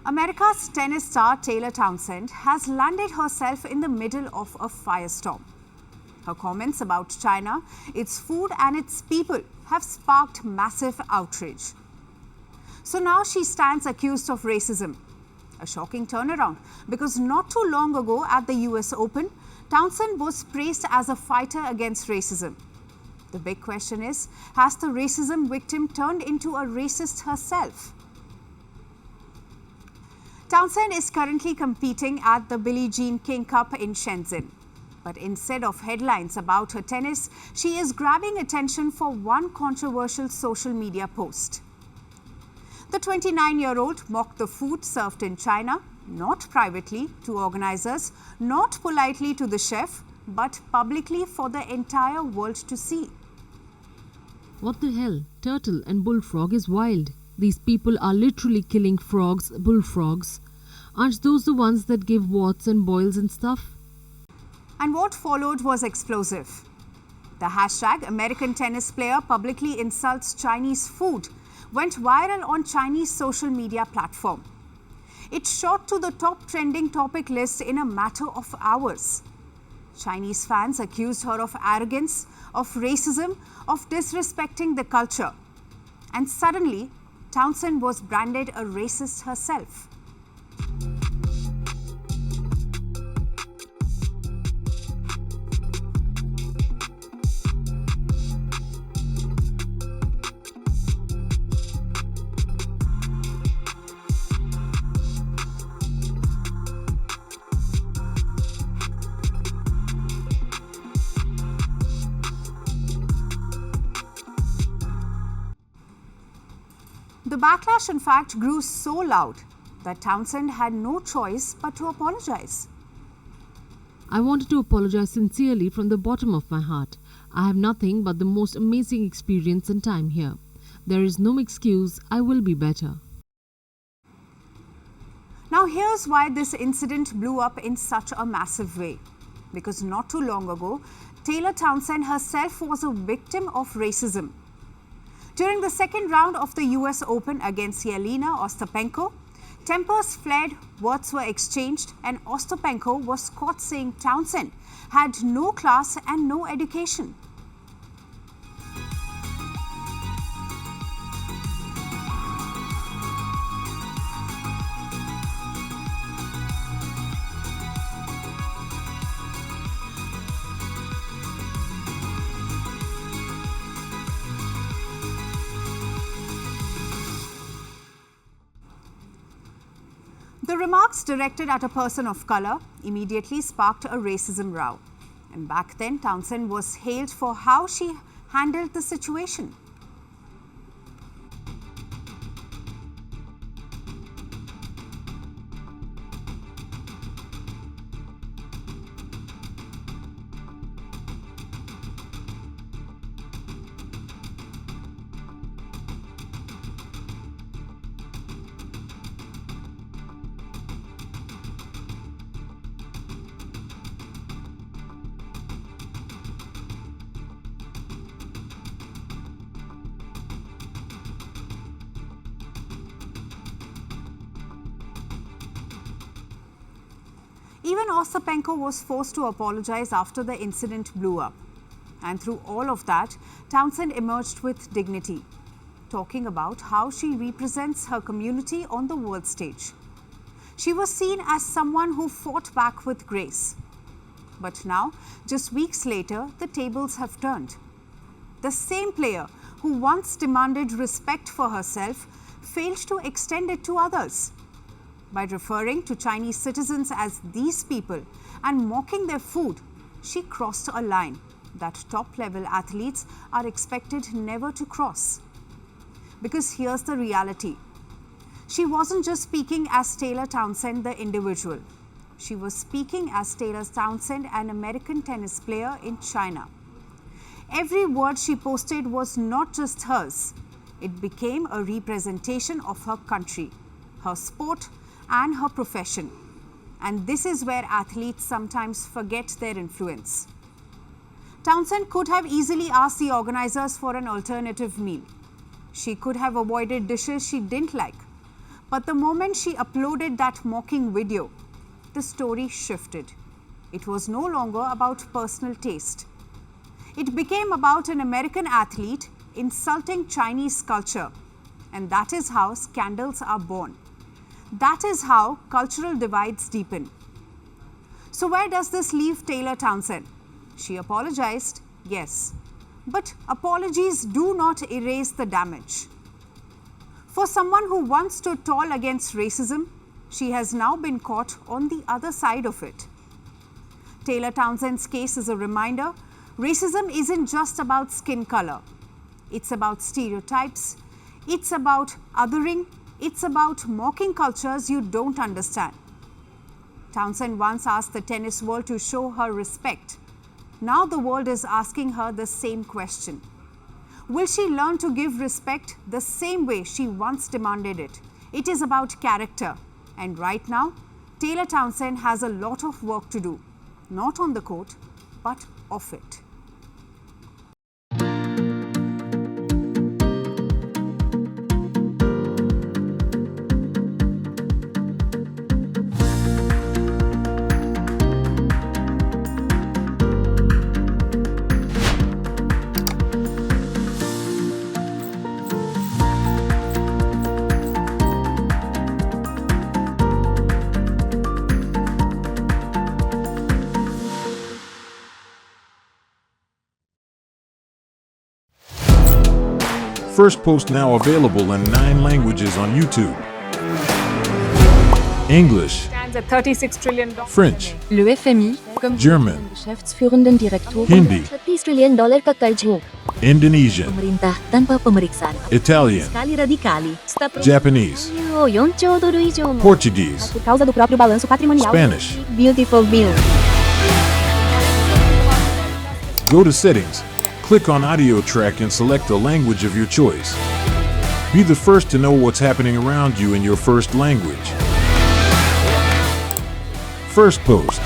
America's tennis star Taylor Townsend has landed herself in the middle of a firestorm. Her comments about China, its food and its people have sparked massive outrage. So now she stands accused of racism. A shocking turnaround because not too long ago at the US Open, Townsend was praised as a fighter against racism. The big question is, has the racism victim turned into a racist herself? Townsend is currently competing at the Billie King Cup in Shenzhen. But instead of headlines about her tennis, she is grabbing attention for one controversial social media post. The 29-year-old mocked the food served in China, not privately to organizers, not politely to the chef, but publicly for the entire world to see. What the hell? Turtle and bullfrog is wild. These people are literally killing frogs, bullfrogs. Aren't those the ones that give warts and boils and stuff? And what followed was explosive. The hashtag American tennis player publicly insults Chinese food went viral on Chinese social media platform. It shot to the top trending topic list in a matter of hours. Chinese fans accused her of arrogance, of racism, of disrespecting the culture. And suddenly, Townsend was branded a racist herself. The backlash, in fact, grew so loud that Townsend had no choice but to apologize. I wanted to apologize sincerely from the bottom of my heart. I have nothing but the most amazing experience and time here. There is no excuse. I will be better. Now here's why this incident blew up in such a massive way. Because not too long ago, Taylor Townsend herself was a victim of racism. During the second round of the US Open against Yelena Ostapenko, tempers flared, words were exchanged, and Ostapenko was caught saying Townsend had no class and no education. The remarks directed at a person of color immediately sparked a racism row. And back then, Townsend was hailed for how she handled the situation. Even Ostapenko was forced to apologize after the incident blew up. And through all of that, Townsend emerged with dignity, talking about how she represents her community on the world stage. She was seen as someone who fought back with grace. But now, just weeks later, the tables have turned. The same player who once demanded respect for herself failed to extend it to others. By referring to Chinese citizens as these people and mocking their food, she crossed a line that top-level athletes are expected never to cross. Because here's the reality. She wasn't just speaking as Taylor Townsend, the individual. She was speaking as Taylor Townsend, an American tennis player in China. Every word she posted was not just hers. It became a representation of her country, her sport, and her profession. And this is where athletes sometimes forget their influence. Townsend could have easily asked the organizers for an alternative meal. She could have avoided dishes she didn't like. But the moment she uploaded that mocking video, the story shifted. It was no longer about personal taste. It became about an American athlete insulting Chinese culture. And that is how scandals are born. That is how cultural divides deepen. So where does this leave Taylor Townsend? She apologized, yes. But apologies do not erase the damage. For someone who once stood tall against racism, she has now been caught on the other side of it. Taylor Townsend's case is a reminder, racism isn't just about skin color. It's about stereotypes. It's about othering. It's about mocking cultures you don't understand. Townsend once asked the tennis world to show her respect. Now the world is asking her the same question. Will she learn to give respect the same way she once demanded it? It is about character. And right now, Taylor Townsend has a lot of work to do. Not on the court, but off it. Firstpost now available in 9 languages on YouTube. English, Stands at $36 trillion. French, Le FMI, comme German, Geschäftsführenden Direktor, Hindi, $30 trillion ka karjo. Indonesian, Pemerintah tanpa pemeriksaan. Italian, Sekali radikali. Japanese, 4 兆ドル以上も Portuguese, por causa do próprio balanço patrimonial. Spanish. Beautiful bill. Go to Settings, click on Audio Track and select a language of your choice. Be the first to know what's happening around you in your first language. Firstpost.